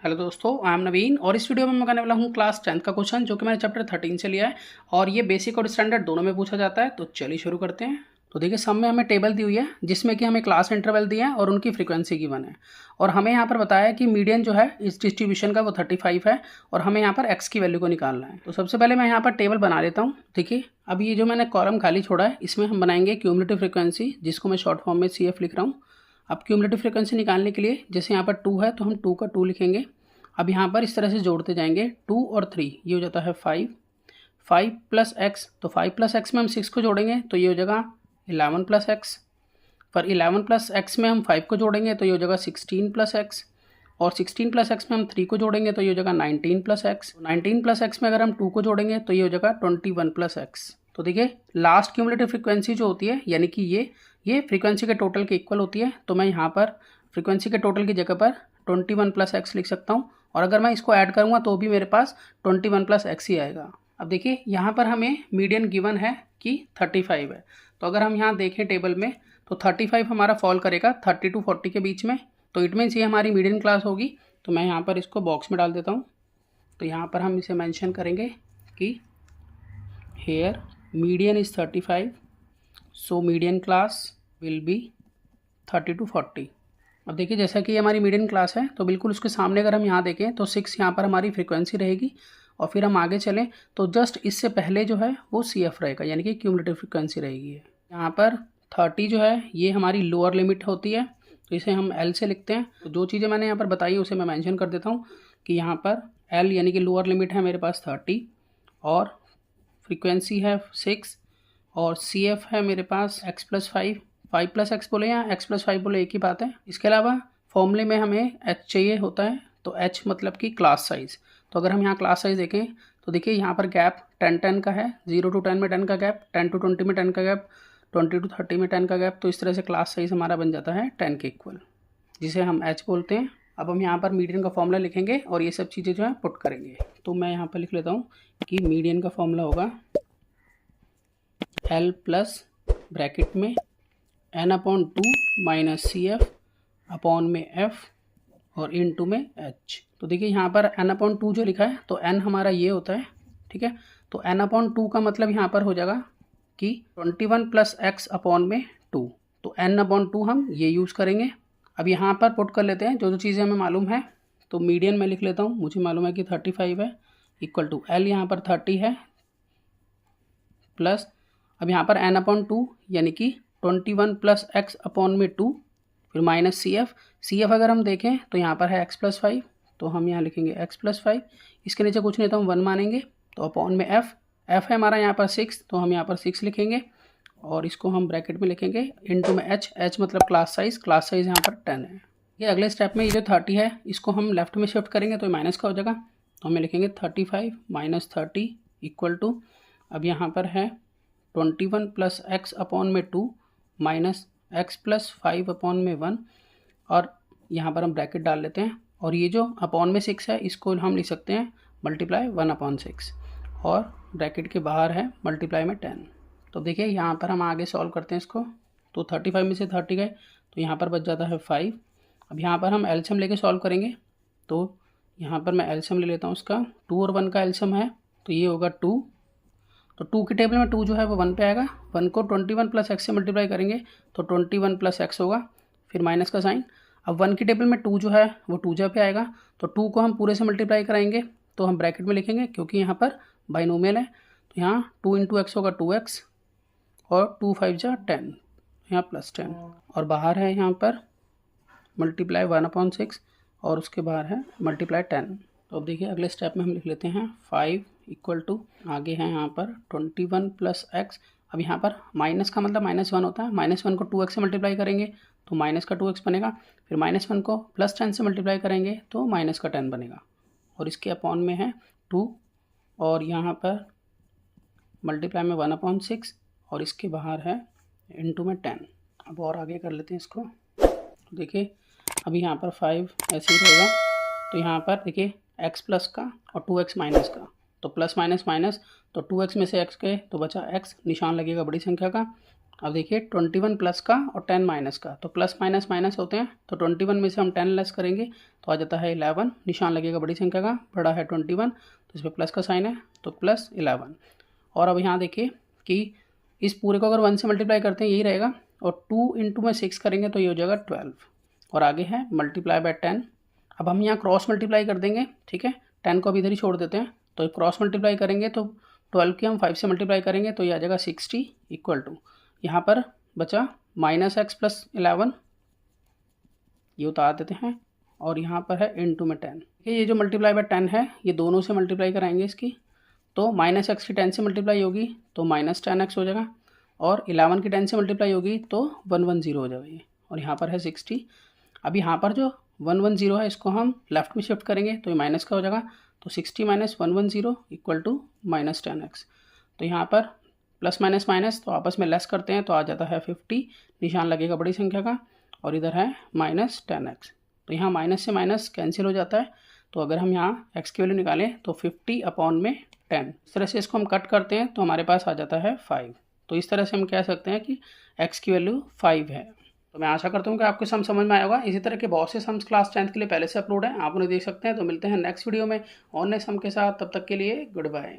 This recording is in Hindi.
हेलो दोस्तों, आई एम नवीन और इस वीडियो में मैं करने वाला हूँ क्लास 10th का क्वेश्चन जो कि मैंने चैप्टर 13 से लिया है और ये बेसिक और स्टैंडर्ड दोनों में पूछा जाता है। तो चलिए शुरू करते हैं। तो देखिए, सब में हमें टेबल दी हुई है जिसमें कि हमें क्लास इंटरवल दिया है और उनकी फ्रीक्वेंसी गिवन है और हमें यहाँ पर बताया है कि मीडियन जो है इस डिस्ट्रीब्यूशन का वो 35 है और हमें यहाँ पर एक्स की वैल्यू को निकालना है। तो सबसे पहले मैं यहाँ पर टेबल बना लेता हूँ। देखिए, अब ये जो मैंने कॉलम खाली छोड़ा है इसमें हम बनाएंगे क्यूमुलेटिव फ्रीक्वेंसी, जिसको मैं शॉर्ट फॉर्म में CF लिख रहा हूँ। अब क्यूमुलेटिव फ्रीक्वेंसी निकालने के लिए जैसे यहाँ पर 2 है तो हम 2 का 2 लिखेंगे। अब यहाँ पर इस तरह से जोड़ते जाएंगे, 2 और 3 ये हो जाता है 5 प्लस एक्स, तो 5 प्लस एक्स में हम 6 को जोड़ेंगे तो ये हो जाएगा 11 प्लस एक्स। पर 11 प्लस एक्स में हम 5 को जोड़ेंगे तो ये हो जाएगा 16 प्लस एक्स और 16 प्लस एक्स में हम 3 को जोड़ेंगे तो ये हो जाएगा 19 प्लस एक्स। 19 प्लस एक्स में अगर हम 2 को जोड़ेंगे तो ये हो जाएगा 21 प्लस एक्स। तो देखिए, लास्ट क्यूमुलेटिव फ्रीक्वेंसी जो होती है यानी कि ये फ्रीक्वेंसी के टोटल के इक्वल होती है, तो मैं यहाँ पर फ्रीक्वेंसी के टोटल की जगह पर 21 प्लस एक्स लिख सकता हूँ और अगर मैं इसको ऐड करूँगा तो भी मेरे पास 21 प्लस एक्स ही आएगा। अब देखिए, यहाँ पर हमें मीडियन गिवन है कि 35 है, तो अगर हम यहाँ देखें टेबल में तो 35 हमारा फॉल करेगा 30 to 40 के बीच में, तो इट मीन्स ये हमारी मीडियन क्लास होगी। तो मैं यहाँ पर इसको बॉक्स में डाल देता हूँ। तो यहाँ पर हम इसे मेंशन करेंगे कि here median is 35, so median class will be 30 to 40। अब देखिए, जैसा कि हमारी मीडियन क्लास है तो बिल्कुल उसके सामने अगर हम यहाँ देखें तो 6 यहाँ पर हमारी फ्रीक्वेंसी रहेगी और फिर हम आगे चलें तो जस्ट इससे पहले जो है वो CF रहेगा यानी कि क्यूमुलेटिव फ्रीक्वेंसी रहेगी। यहाँ पर 30 जो है ये हमारी लोअर लिमिट होती है, तो इसे हम L से लिखते हैं। तो जो चीज़ें मैंने यहाँ पर बताई उसे मैं मेंशन कर देता हूँ कि यहाँ पर L यानी कि लोअर लिमिट है मेरे पास 30 और फ्रीक्वेंसी है 6 और CF है मेरे पास x प्लस 5 प्लस एक्स बोले या x प्लस 5 बोले एक ही बात है। इसके अलावा फॉर्मूले में हमें h चाहिए होता है, तो h मतलब कि क्लास साइज़। तो अगर हम यहाँ क्लास साइज़ देखें तो देखिए यहाँ पर गैप 10 का है, 0 to 10 में 10 का गैप, 10 to 20 में 10 का गैप, 20 to 30 में 10 का गैप। तो इस तरह से क्लास साइज़ हमारा बन जाता है 10 के इक्वल, जिसे हम h बोलते हैं। अब हम यहाँ पर मीडियन का फॉर्मूला लिखेंगे और ये सब चीज़ें जो है पुट करेंगे। तो मैं यहाँ पर लिख लेता हूँ कि मीडियन का फॉर्मूला होगा L प्लस ब्रैकेट में n/2 माइनस CF अपॉन में F और इनटू में H। तो देखिए यहाँ पर n/2 जो लिखा है तो n हमारा ये होता है, ठीक है। तो n/2 का मतलब यहाँ पर हो जाएगा कि 21 प्लस एक्स अपॉन में 2, तो n/2 हम ये यूज़ करेंगे। अब यहाँ पर पुट कर लेते हैं जो चीज़ें हमें मालूम है। तो मीडियन में लिख लेता हूँ, मुझे मालूम है कि 35 है, इक्वल टू L यहाँ पर 30 है प्लस अब यहाँ पर n/2 यानी कि 21 प्लस एक्स अपॉन में 2, फिर माइनस CF अगर हम देखें तो यहाँ पर है x प्लस 5, तो हम यहाँ लिखेंगे x प्लस 5। इसके नीचे कुछ नहीं तो हम 1 मानेंगे, तो अपॉन में F है हमारा यहाँ पर 6, तो हम यहाँ पर 6 लिखेंगे और इसको हम ब्रैकेट में लिखेंगे इनटू में H मतलब क्लास साइज़ यहाँ पर 10 है। ये अगले स्टेप में ये जो 30 है इसको हम लेफ्ट में शिफ्ट करेंगे तो माइनस का हो जाएगा, तो हमें लिखेंगे 35 माइनस 30 इक्वल टू, अब यहाँ पर है 21 प्लस एक्स अपॉन में 2 माइनस एक्स प्लस 5 अपॉन में 1 और यहाँ पर हम ब्रैकेट डाल लेते हैं और ये जो अपॉन में 6 है इसको हम लिख सकते हैं मल्टीप्लाई 1/6 और ब्रैकेट के बाहर है मल्टीप्लाई में 10। तो देखिए यहाँ पर हम आगे सॉल्व करते हैं इसको, तो 35 में से 30 गए तो यहाँ पर बच जाता है 5। अब यहाँ पर हम एलसीएम लेके सॉल्व करेंगे, तो यहाँ पर मैं एलसीएम ले लेता हूँ उसका, 2 और 1 का एलसीएम है तो ये होगा 2, तो 2 की टेबल में 2 जो है वो 1 पे आएगा, 1 को 21 प्लस एक्स से मल्टीप्लाई करेंगे तो 21 प्लस एक्स होगा, फिर माइनस का साइन। अब 1 की टेबल में 2 जो है वो 2 जगह पे आएगा, तो 2 को हम पूरे से मल्टीप्लाई कराएंगे तो हम ब्रैकेट में लिखेंगे क्योंकि यहाँ पर बाइनोमियल है, तो यहाँ 2 इंटू एक्स होगा 2x और 2 5 जा 10, यहाँ प्लस 10 और बाहर है यहाँ पर मल्टीप्लाई 1/6 और उसके बाहर है मल्टीप्लाई 10। तो अब देखिए अगले स्टेप में हम लिख लेते हैं 5 इक्वल टू, आगे है यहाँ पर 21 प्लस एक्स। अब यहाँ पर माइनस का मतलब -1 होता है, -1 को 2x से मल्टीप्लाई करेंगे तो माइनस का 2x बनेगा, फिर -1 को प्लस 10 से मल्टीप्लाई करेंगे तो माइनस का 10 बनेगा और इसके अपॉन में है 2 और यहाँ पर मल्टीप्लाई में 1/6 और इसके बाहर है इनटू में 10। अब और आगे कर लेते हैं इसको, तो देखिए अभी यहाँ पर 5 ऐसे ही रहेगा, तो यहाँ पर देखिए x प्लस का और 2x माइनस का, तो प्लस माइनस माइनस, तो 2x में से x गए तो बचा x, निशान लगेगा बड़ी संख्या का, अब देखिए 21 प्लस का और 10 माइनस का, तो प्लस माइनस माइनस होते हैं, तो 21 में से हम 10 लेस करेंगे तो आ जाता है 11, निशान लगेगा बड़ी संख्या का, बड़ा है 21, तो इस पर प्लस का साइन है तो प्लस 11। और अब यहाँ देखिए कि इस पूरे को अगर 1 से मल्टीप्लाई करते हैं यही रहेगा, और 2 इंटू में 6 करेंगे तो ये हो जाएगा 12, और आगे है मल्टीप्लाई बाय 10। अब हम यहाँ क्रॉस मल्टीप्लाई कर देंगे, ठीक है, 10 को अभी इधर ही छोड़ देते हैं, तो क्रॉस मल्टीप्लाई करेंगे तो 12 की हम 5 से मल्टीप्लाई करेंगे तो ये आ जाएगा 60 इक्वल टू, यहाँ पर बचा माइनस एक्स प्लस 11, ये उतार देते हैं, और यहाँ पर है इंटू में 10। ये जो मल्टीप्लाई बाय 10 है ये दोनों से मल्टीप्लाई कराएंगे इसकी, तो माइनस एक्स की 10 से मल्टीप्लाई होगी तो माइनस 10x हो जाएगा, और 11 की 10 से मल्टीप्लाई होगी तो 110 हो जाएगा ये, और यहाँ पर है 60। अब यहाँ पर जो 110 है इसको हम लेफ्ट में शिफ्ट करेंगे तो ये माइनस का हो जाएगा, तो 60 minus 110 equal to minus 10x। तो यहाँ पर प्लस माइनस माइनस तो आपस में लेस करते हैं तो आ जाता है 50, निशान लगेगा बड़ी संख्या का, और इधर है माइनस 10x, तो यहाँ माइनस से माइनस कैंसिल हो जाता है, तो अगर हम यहाँ x की वैल्यू निकालें तो 50 अपॉन में 10, इस तरह से इसको हम कट करते हैं तो हमारे पास आ जाता है 5। तो इस तरह से हम कह सकते हैं कि x की वैल्यू 5 है। तो मैं आशा करता हूँ कि आपको सम समझ में आया होगा। इसी तरह के बहुत से सम्स क्लास 10th के लिए पहले से अपलोड हैं, आप उन्हें देख सकते हैं। तो मिलते हैं नेक्स्ट वीडियो में और नए सम के साथ, तब तक के लिए गुड बाय।